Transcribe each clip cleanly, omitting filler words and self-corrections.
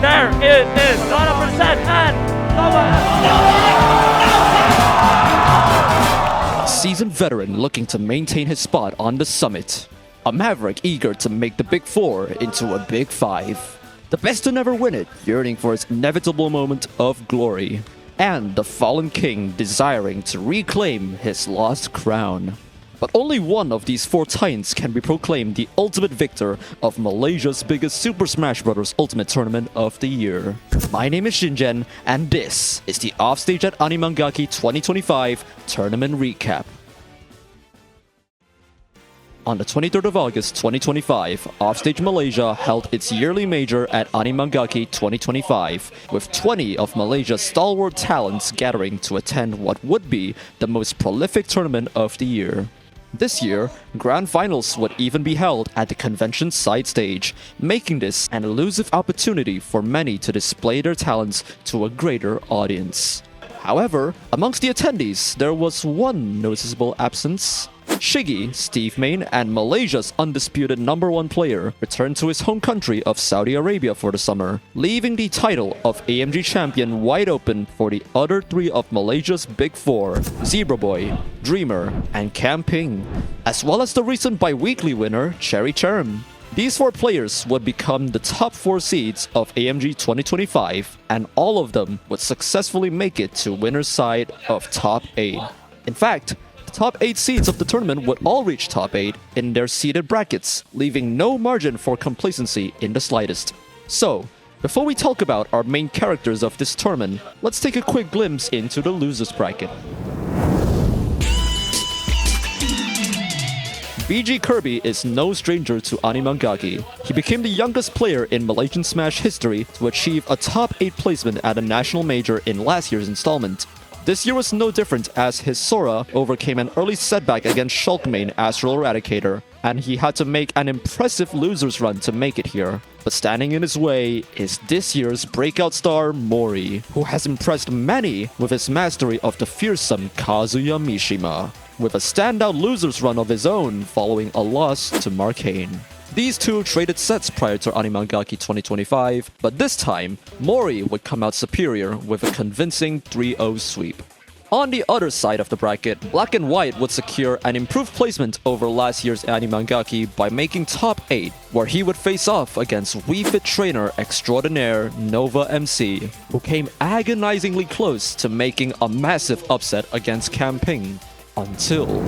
There it is, 100%, and A seasoned veteran looking to maintain his spot on the summit. A maverick eager to make the Big Four into a Big Five. The best to never win it, yearning for his inevitable moment of glory. And the fallen king desiring to reclaim his lost crown. But only one of these four titans can be proclaimed the ultimate victor of Malaysia's biggest Super Smash Bros. Ultimate Tournament of the year. My name is Shinjen, and this is the Offstage at AniManGaki 2025 Tournament Recap. On the 23rd of August 2025, Offstage Malaysia held its yearly major at AniManGaki 2025, with 20 of Malaysia's stalwart talents gathering to attend what would be the most prolific tournament of the year. This year, grand finals would even be held at the convention side stage, making this an elusive opportunity for many to display their talents to a greater audience. However, amongst the attendees, there was one noticeable absence. Shiggy, Steve Main, and Malaysia's undisputed #1 player returned to his home country of Saudi Arabia for the summer, leaving the title of AMG champion wide open for the other three of Malaysia's Big Four, Zebra Boy, Dreamer, and Camping, as well as the recent bi-weekly winner, Cherry Cherm. These four players would become the top 4 seeds of AMG 2025, and all of them would successfully make it to winner's side of top 8. In fact, the top 8 seeds of the tournament would all reach top 8 in their seeded brackets, leaving no margin for complacency in the slightest. So, before we talk about our main characters of this tournament, let's take a quick glimpse into the losers bracket. BG Kirby is no stranger to AniManGaki. He became the youngest player in Malaysian Smash history to achieve a top 8 placement at a national major in last year's installment. This year was no different, as his Sora overcame an early setback against Shulkmain Astral Eradicator, and he had to make an impressive loser's run to make it here. But standing in his way is this year's breakout star Mori, who has impressed many with his mastery of the fearsome Kazuya Mishima, with a standout loser's run of his own following a loss to Marcane. These two traded sets prior to AniManGaki 2025, but this time, Mori would come out superior with a convincing 3-0 sweep. On the other side of the bracket, Black and White would secure an improved placement over last year's AniManGaki by making top 8, where he would face off against Wii Fit trainer extraordinaire Nova MC, who came agonizingly close to making a massive upset against Camping. Until...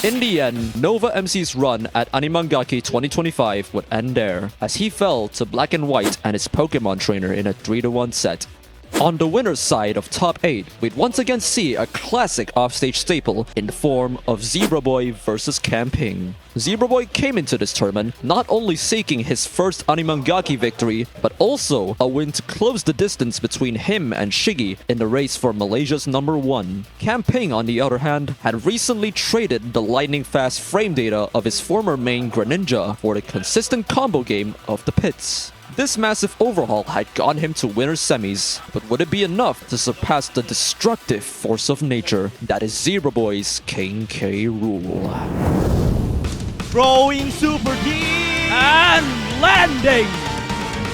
In the end, Nova MC's run at AniManGaki 2025 would end there, as he fell to Black and White and his Pokemon trainer in a 3-1 set. On the winner's side of top 8, we'd once again see a classic offstage staple in the form of Zebra Boy versus Camping. Zebra Boy came into this tournament not only seeking his first AniManGaki victory, but also a win to close the distance between him and Shiggy in the race for Malaysia's #1. Camping, on the other hand, had recently traded the lightning-fast frame data of his former main Greninja for the consistent combo game of the Pits. This massive overhaul had gotten him to winner's semis, but would it be enough to surpass the destructive force of nature that is Zebra Boy's King K. Rool? Throwing super deep and landing!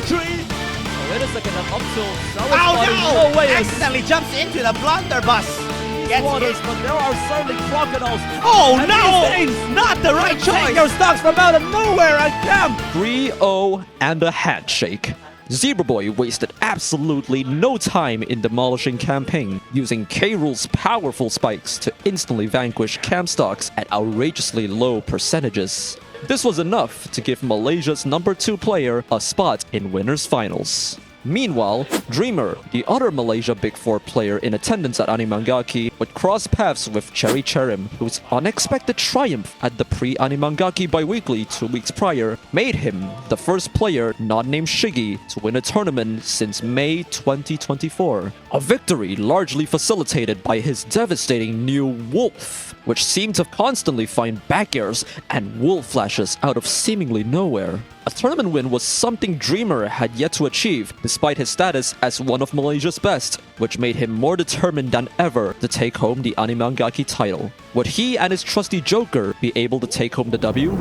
3. Wait a second, that up tilt. That was Oh funny. no! Way Accidentally jumps into the blunderbuss. Gets waters, hit. but there are certainly crocodiles. Oh And no! these things Not the right take choice. your stocks from out of nowhere and Camp! 3-0 and a handshake. Zebra Boy wasted absolutely no time in demolishing Camping, using K. Rool's powerful spikes to instantly vanquish Camp stocks at outrageously low percentages. This was enough to give Malaysia's #2 player a spot in winners finals. Meanwhile, Dreamer, the other Malaysia Big Four player in attendance at AniManGaki, would cross paths with Cherry Cherim, whose unexpected triumph at the pre-AniManGaki bi-weekly 2 weeks prior made him the first player not named Shiggy to win a tournament since May 2024. A victory largely facilitated by his devastating new Wolf, which seemed to constantly find back airs and wolf flashes out of seemingly nowhere. A tournament win was something Dreamer had yet to achieve, despite his status as one of Malaysia's best, which made him more determined than ever to take home the AniManGaki title. Would he and his trusty Joker be able to take home the W?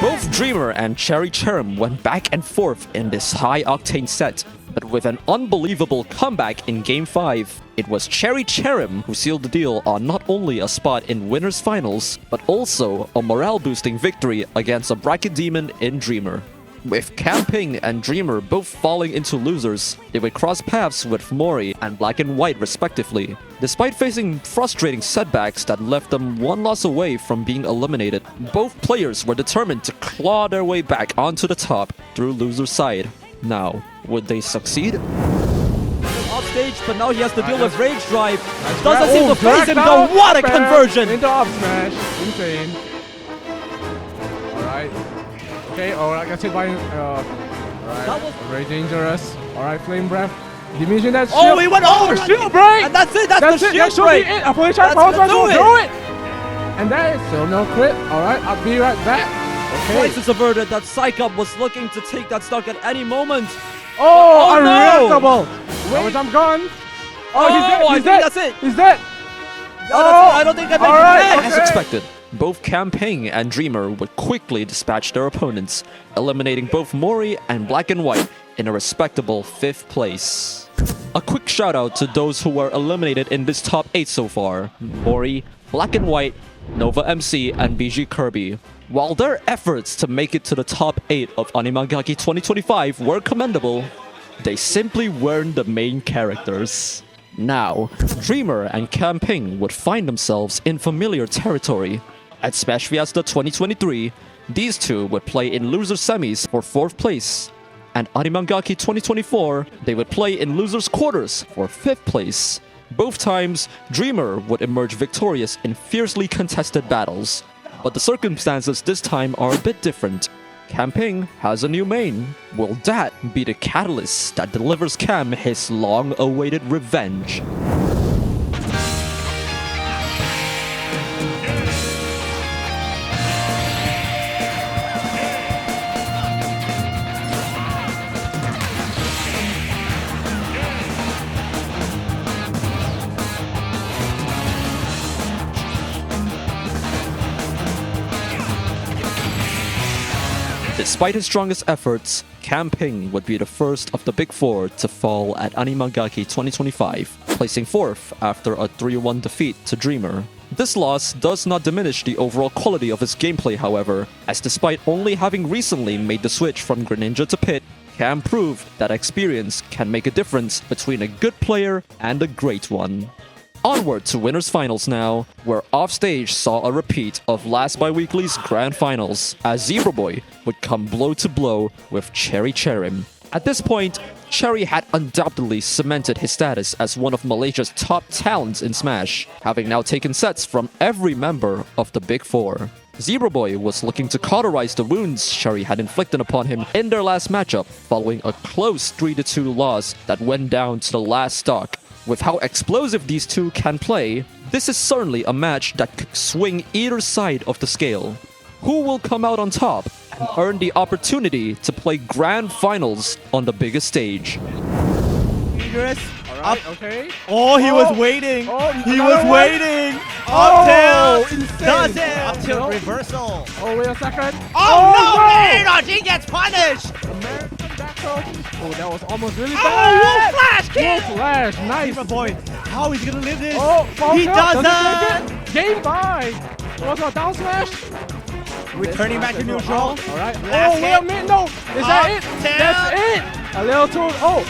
Both Dreamer and Cherry Cherim went back and forth in this high-octane set, but with an unbelievable comeback in Game 5, it was Cherry Cherim who sealed the deal on not only a spot in Winners Finals, but also a morale-boosting victory against a bracket demon in Dreamer. With Camping and Dreamer both falling into losers, they would cross paths with Mori and Black and White respectively. Despite facing frustrating setbacks that left them one loss away from being eliminated, both players were determined to claw their way back onto the top through loser's side. Now, would they succeed? Offstage, but now he has to deal with Rage Drive. Nice Doesn't grab. seem to Oh, phase him drag though. down. What a Bam. conversion! Into up smash. Insane. Alright. Okay, alright, got hit by alright. That was- Very dangerous. Alright, Flame Breath. Dimension that Oh, shield. he went Oh, over! shield break! And that's it, that's That's the it, shield that should break! be it. A fully charged That's power gonna smash will do do it! And that is still no crit. Alright, I'll be right back. Okay. Crisis averted. That Psych Up was looking to take that stock at any moment. Oh, Oh, no! unreactable! Power jump gone. Oh, he's dead. I He's think dead. that's it. He's dead. No, that's it. I don't think I made Alright, it. As okay. expected, both Camping and Dreamer would quickly dispatch their opponents, eliminating both Mori and Black and White in a respectable 5th place. A quick shout out to those who were eliminated in this top 8 so far: Mori, Black and White, Nova MC, and BG Kirby. While their efforts to make it to the top 8 of AniManGaki 2025 were commendable, they simply weren't the main characters. Now, Dreamer and Camping would find themselves in familiar territory. At Smash Fiesta 2023, these two would play in loser semis for 4th place. And AniManGaki 2024, they would play in losers quarters for 5th place. Both times, Dreamer would emerge victorious in fiercely contested battles. But the circumstances this time are a bit different. Camping has a new main. Will that be the catalyst that delivers Cam his long-awaited revenge? Despite his strongest efforts, Camping would be the first of the Big Four to fall at AniManGaki 2025, placing 4th after a 3-1 defeat to Dreamer. This loss does not diminish the overall quality of his gameplay, however, as despite only having recently made the switch from Greninja to Pit, Cam proved that experience can make a difference between a good player and a great one. Onward to Winners Finals now, where Offstage saw a repeat of last bi-weekly's Grand Finals, as Zebra Boy would come blow to blow with Cherry Cherim. At this point, Cherry had undoubtedly cemented his status as one of Malaysia's top talents in Smash, having now taken sets from every member of the Big Four. Zebra Boy was looking to cauterize the wounds Cherry had inflicted upon him in their last matchup, following a close 3-2 loss that went down to the last stock. With how explosive these two can play, this is certainly a match that could swing either side of the scale. Who will come out on top and earn the opportunity to play Grand Finals on the biggest stage? Dangerous. Alright, okay. Oh, he was Oh. waiting. Oh, He another was one. waiting. Oh, Up tilt. insane. Does it. Up tilt No. reversal. Oh, wait a second. Oh, no. no! Energy gets punished. back throw. Oh, that was almost really Oh, bad. Wolf Flash! Wolf Flash, nice. Zebra Boy, how is he gonna live this? Oh, he doesn't doesn't! take it. Game 5. Also a down smash. Returning back to neutral. All right. Last Oh, wait a hit. minute. No. Is that it? Up, That's it. A little too. Oh.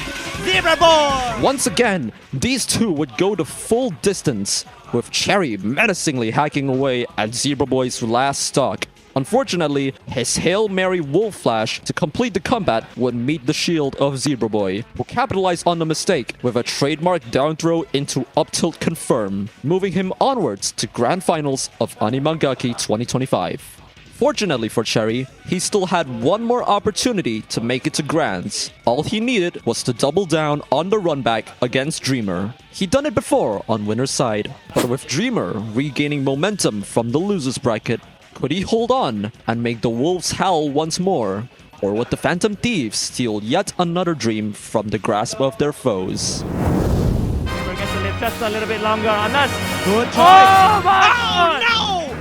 Zebra Boy! Once again, these two would go the full distance, with Cherry menacingly hacking away at Zebra Boy's last stock. Unfortunately, his Hail Mary Wolf Flash to complete the combat would meet the shield of Zebra Boy, who capitalized on the mistake with a trademark down throw into up tilt confirm, moving him onwards to Grand Finals of AniManGaki 2025. Fortunately for Cherry, he still had one more opportunity to make it to Grands. All he needed was to double down on the run back against Dreamer. He'd done it before on winner's side, but with Dreamer regaining momentum from the loser's bracket, could he hold on and make the Wolves howl once more? Or would the Phantom Thieves steal yet another dream from the grasp of their foes? Dreamer gets to live just a little bit longer unless... Good choice. Oh my God!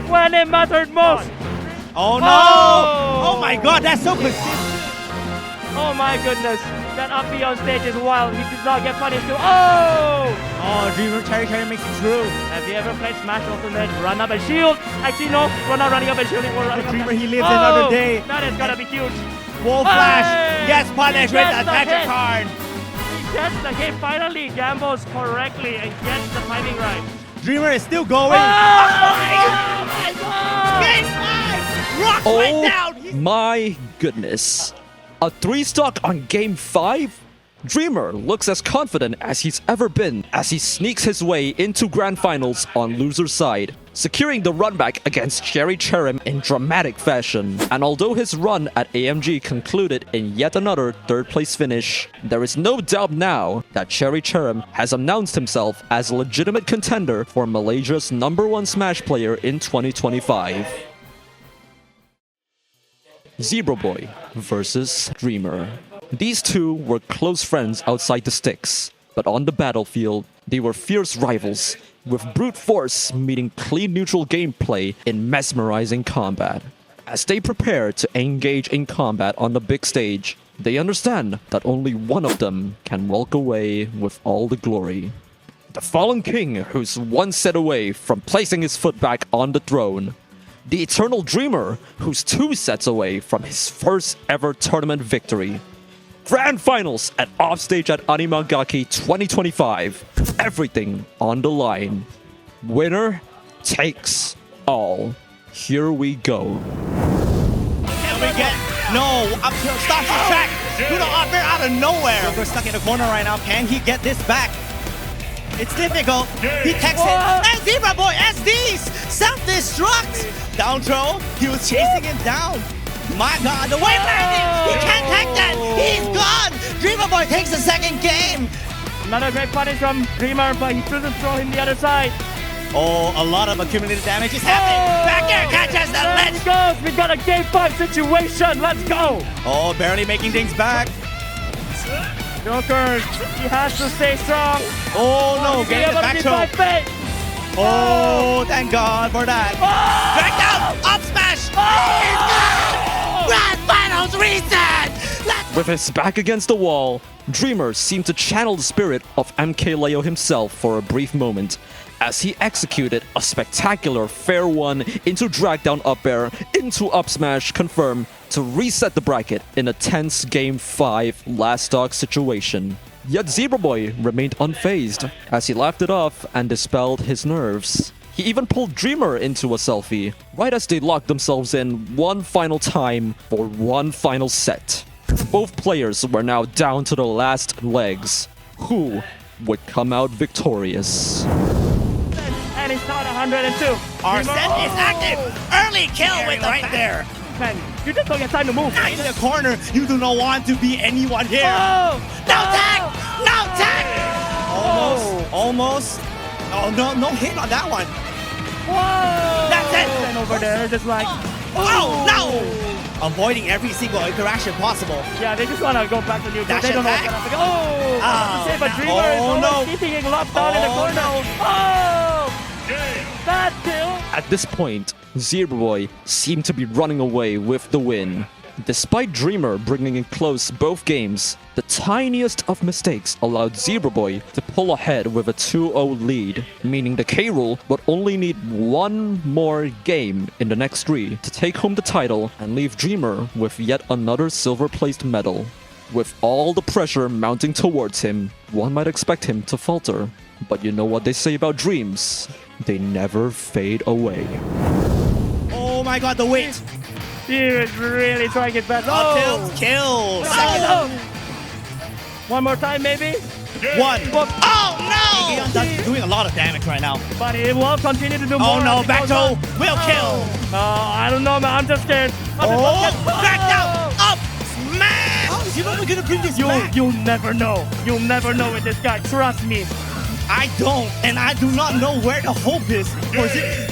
no! When it mattered most! Oh no! Oh! Oh my god, that's so consistent! Oh my goodness! That up B on stage is wild. He did not get punished too. Oh! Oh, Dreamer Cherry makes it true. Have you ever played Smash Ultimate? Run up and shield! Actually, no. We're not running up and shielding. We're running up Dreamer, and... he lives another day. That is gonna be huge. Wolf Flash Hey! gets punished with Gets a the magic hit. card. He gets the hit finally. Gambles correctly and gets the timing right. Dreamer is still going. Oh my God! Game 5! Rocks right down! Oh my goodness. A 3-stock on Game 5? Dreamer looks as confident as he's ever been as he sneaks his way into Grand Finals on loser's side, securing the run back against Cherry Cherim in dramatic fashion. And although his run at AMG concluded in yet another 3rd place finish, there is no doubt now that Cherry Cherim has announced himself as a legitimate contender for Malaysia's #1 Smash player in 2025. Zebra Boy versus Dreamer. These two were close friends outside the sticks, but on the battlefield, they were fierce rivals, with brute force meeting clean neutral gameplay in mesmerizing combat. As they prepare to engage in combat on the big stage, they understand that only one of them can walk away with all the glory. The fallen king who's one set away from placing his foot back on the throne. The eternal dreamer who's 2 sets away from his first ever tournament victory. Grand Finals at Offstage at AniManGaki 2025. Everything on the line. Winner takes all. Here we go. Can we get... No, up to stops the track. To the up air out of nowhere. We're stuck in the corner right now. Can he get this back? It's difficult. He takes it. And Zebra Boy SDs self-destruct. Down throw. He was chasing him down. My God, the wave landing. He can't take that. He's gone. Dreamer Boy takes the second game. Another great punish from Dreamer, but he doesn't throw him the other side. Oh, a lot of accumulated damage is happening. Back air catches the Let's ledge. go. We got a game 5 situation. Let's go. Oh, barely making things back. Joker, he has to stay strong. Oh no, Be getting able the to back defy throw. fate. Oh, thank God for that. Drag down, up smash. He's gone. Grand Finals reset. Let's With his back against the wall, Dreamer seemed to channel the spirit of MK Leo himself for a brief moment, as he executed a spectacular fair one into drag down up air, into up smash confirm to reset the bracket in a tense Game 5 last stock situation. Yet Zebra Boy remained unfazed as he laughed it off and dispelled his nerves. He even pulled Dreamer into a selfie, right as they locked themselves in one final time for one final set. Both players were now down to the last legs. Who would come out victorious? And he's down 102. Our Dreamer- set is active. Early kill with right there. Man, you just don't get time to move. In the corner, you do not want to be anyone here. Oh! No tag! No tag! Almost. Oh, no hit on that one. Whoa! That's it. And over there, just like, Oh, no! Avoiding every single interaction possible. yeah, they just want to go back to neutral. Dash They don't know attack. what's gonna happen. Oh! Oh, To save a no. Dreamer Oh, is no. almost keeping him locked down in the Oh, corner. no. Oh! That kill. At this point, Zebra Boy seemed to be running away with the win. Despite Dreamer bringing it close both games, the tiniest of mistakes allowed Zebra Boy to pull ahead with a 2-0 lead, meaning the K-Rule would only need one more game in the next 3 to take home the title and leave Dreamer with yet another silver-placed medal. With all the pressure mounting towards him, one might expect him to falter. But you know what they say about dreams? They never fade away. Oh my god, the weight. He is really trying his best. Up tilt, kill. Oh, one more time, maybe? One. Oh no! He's doing a lot of damage right now. But he will continue to do more. Oh no, back toe will kill. I don't know, man. I'm just scared. Oh, back down, up, smash! How is he not gonna bring this back? You'll never know. You'll never know with this guy. Trust me. I don't, and I do not know where the hope is. Or is it?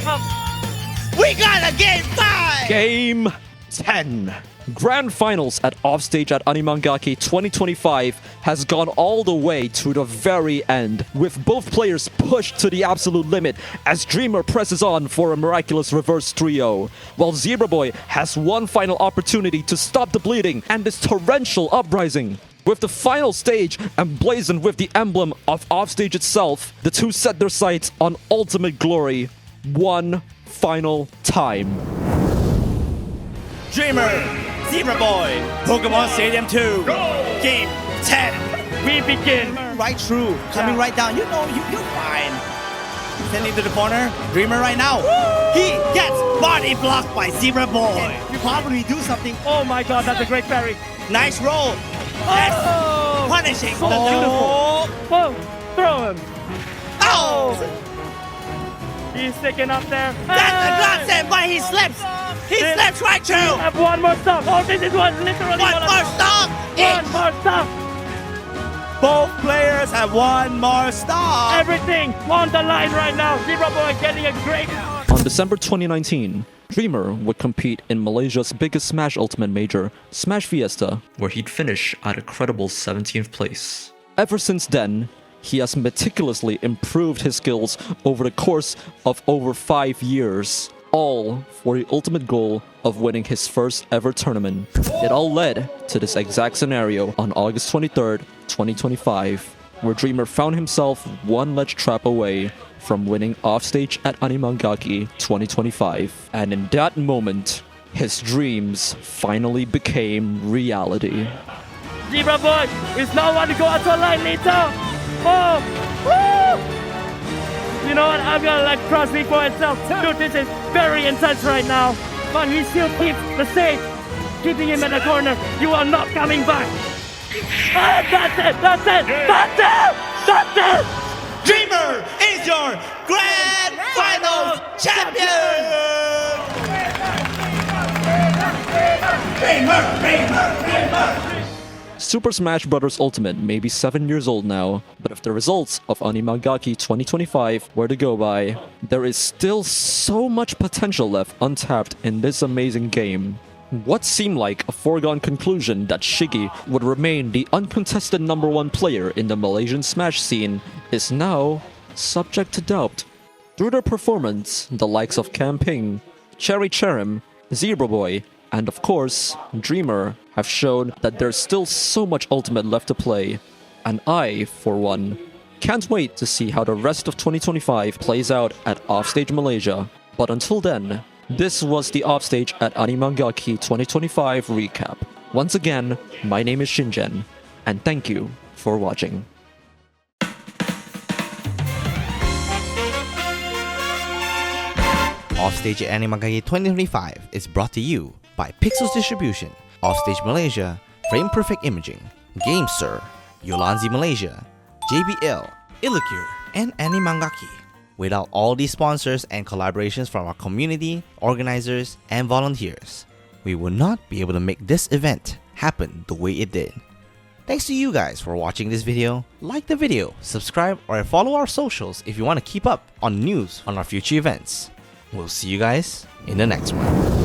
We got a game 5! Game 10. Grand Finals at Offstage at AniManGaki 2025 has gone all the way to the very end, with both players pushed to the absolute limit as Dreamer presses on for a miraculous reverse 3-0, while Zebra Boy has one final opportunity to stop the bleeding and this torrential uprising. With the final stage emblazoned with the emblem of Offstage itself, the two set their sights on ultimate glory one final time. Dreamer, Zebra Boy, Pokemon Stadium 2, Game 10. We begin. Right through, coming right down. You know, you're fine. Sending to the corner, Dreamer right now. He gets body blocked by Zebra Boy. You probably do something. Oh my god, that's a great parry. Nice roll. Yes. Oh! Punishing. So beautiful. Whoa, throw him. Oh! He's sticking up there. That's the godsend, but he slips. He slips right through. Have one more stop. Oh, this is literally One more stop. One more stop. Both players have one more stop. Everything on the line right now. Zebra Boy getting a great. On December 2019, Dreamer would compete in Malaysia's biggest Smash Ultimate major, Smash Fiesta, where he'd finish at a credible 17th place. Ever since then, he has meticulously improved his skills over the course of over 5 years, all for the ultimate goal of winning his first ever tournament. It all led to this exact scenario on August 23rd, 2025, where Dreamer found himself one ledge trap away from winning Offstage at AniManGaki 2025. And in that moment, his dreams finally became reality. Zebra Boy is now one to go out to a line later. Oh! Woo! You know what? I'm gonna let Cross speak for itself. Dude, this is very intense right now. But he still keeps the stage, keeping him in the corner. You are not coming back. Ah, that's it! That's it! That's it! That's it! Dreamer is your Grand Finals champion! Dreamer! Super Smash Bros. Ultimate may be 7 years old now, but if the results of AniManGaki 2025 were to go by, there is still so much potential left untapped in this amazing game. What seemed like a foregone conclusion that Shiggy would remain the uncontested #1 player in the Malaysian Smash scene is now subject to doubt. Through their performance, the likes of Camping, Cherry Cherim, Zebra Boy, and of course, Dreamer have shown that there's still so much Ultimate left to play. And I, for one, can't wait to see how the rest of 2025 plays out at Offstage Malaysia. But until then, this was the Offstage at AniManGaki 2025 recap. Once again, my name is Shinjen, and thank you for watching. Offstage at AniManGaki 2025 is brought to you by Pixels Distribution, Offstage Malaysia, Frame Perfect Imaging, GameSir, Yolanzi Malaysia, JBL, Illicure, and AniManGaki. Without all these sponsors and collaborations from our community, organizers, and volunteers, we would not be able to make this event happen the way it did. Thanks to you guys for watching this video. Like the video, subscribe, or follow our socials if you want to keep up on news on our future events. We'll see you guys in the next one.